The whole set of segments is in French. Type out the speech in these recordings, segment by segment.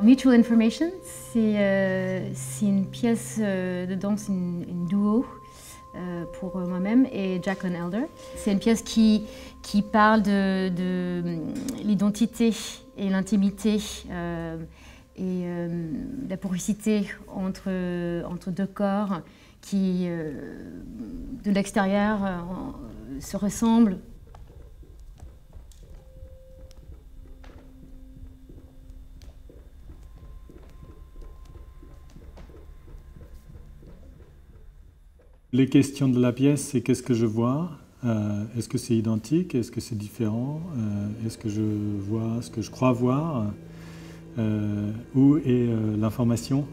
Mutual Information, c'est une pièce de danse, une duo pour moi-même et Jacqueline Elder. C'est une pièce qui parle de l'identité et l'intimité et la porosité entre deux corps qui, de l'extérieur, se ressemblent. Les questions de la pièce, c'est qu'est-ce que je vois? Est-ce que c'est identique? Est-ce que c'est différent? Est-ce que je vois ce que je crois voir? Où est l'information?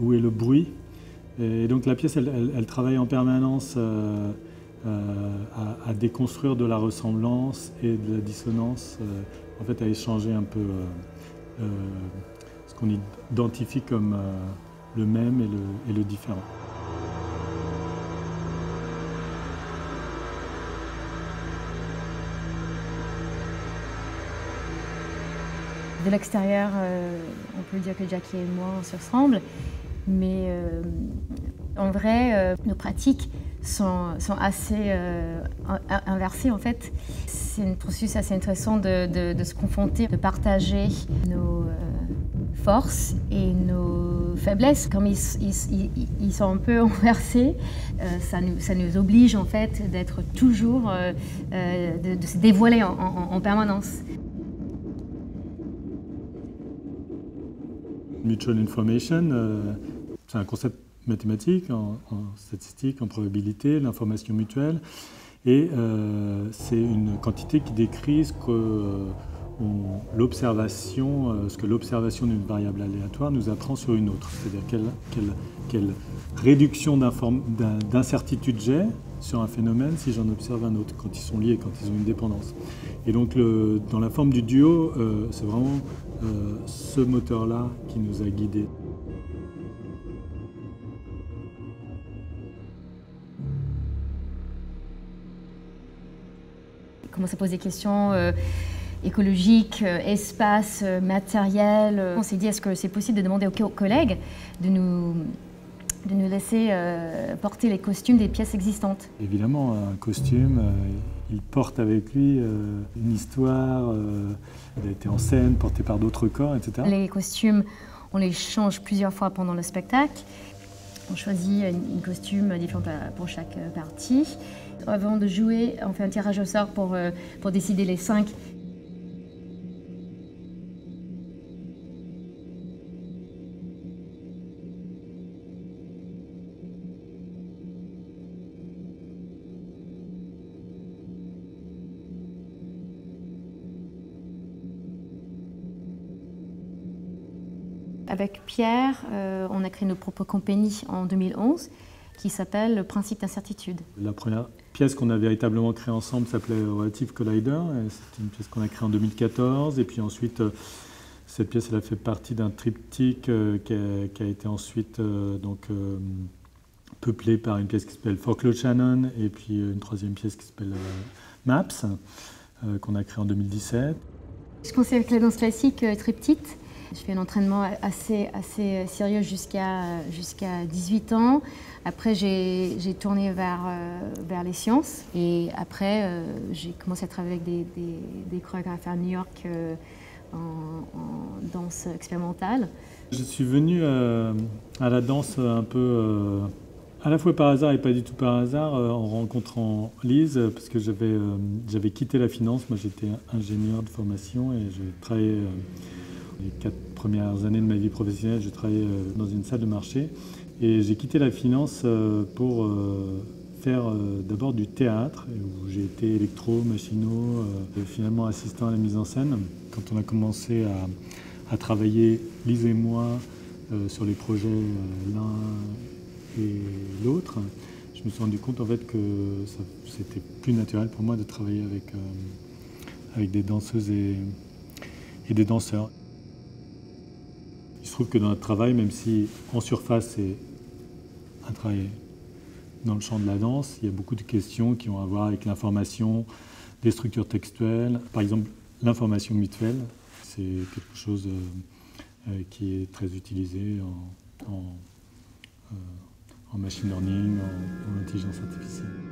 Où est le bruit? Et donc la pièce, elle travaille en permanence à déconstruire de la ressemblance et de la dissonance, en fait à échanger un peu ce qu'on identifie comme le même et le différent. De l'extérieur, on peut dire que Jackie et moi, on se ressemble, mais en vrai, nos pratiques sont assez inversées en fait. C'est un processus assez intéressant de se confronter, de partager nos forces et nos faiblesses. Comme ils sont un peu inversés, ça nous oblige en fait d'être toujours, de se dévoiler en permanence. Mutual Information, c'est un concept mathématique, en statistique, en probabilité, l'information mutuelle. Et c'est une quantité qui décrit ce que l'observation d'une variable aléatoire nous apprend sur une autre. C'est-à-dire quelle réduction d'incertitude j'ai sur un phénomène si j'en observe un autre, quand ils sont liés, quand ils ont une dépendance. Et donc dans la forme du duo, c'est vraiment ce moteur-là qui nous a guidés. Comment se pose des questions écologiques, espace, matériel. On s'est dit, est-ce que c'est possible de demander aux collègues de nous laisser porter les costumes des pièces existantes? Évidemment, un costume, il porte avec lui une histoire, il a été en scène, porté par d'autres corps, etc. Les costumes, on les change plusieurs fois pendant le spectacle. On choisit une costume différent pour chaque partie. Avant de jouer, on fait un tirage au sort pour décider les 5. Avec Pierre, on a créé notre propre compagnie en 2011 qui s'appelle Le Principe d'incertitude. La première pièce qu'on a véritablement créée ensemble s'appelait Relative Collider. C'est une pièce qu'on a créée en 2014. Et puis ensuite, cette pièce elle a fait partie d'un triptyque qui a été ensuite peuplé par une pièce qui s'appelle For Claude Shannon et puis une troisième pièce qui s'appelle Maps, qu'on a créée en 2017. Je commençais avec la danse classique très petite. Je fais un entraînement assez sérieux jusqu'à 18 ans. Après, j'ai tourné vers les sciences. Et après, j'ai commencé à travailler avec des chorégraphes à New York en danse expérimentale. Je suis venu à la danse un peu à la fois par hasard et pas du tout par hasard en rencontrant Lise, parce que j'avais quitté la finance. Moi, j'étais ingénieur de formation et j'ai travaillé les 4 premières années de ma vie professionnelle, j'ai travaillé dans une salle de marché et j'ai quitté la finance pour faire d'abord du théâtre, où j'ai été électro, machino, finalement assistant à la mise en scène. Quand on a commencé à travailler, Lise et moi, sur les projets l'un et l'autre, je me suis rendu compte en fait que c'était plus naturel pour moi de travailler avec des danseuses et des danseurs. Il se trouve que dans notre travail, même si en surface c'est un travail dans le champ de la danse, il y a beaucoup de questions qui ont à voir avec l'information, des structures textuelles. Par exemple, l'information mutuelle, c'est quelque chose qui est très utilisé en machine learning, en intelligence artificielle.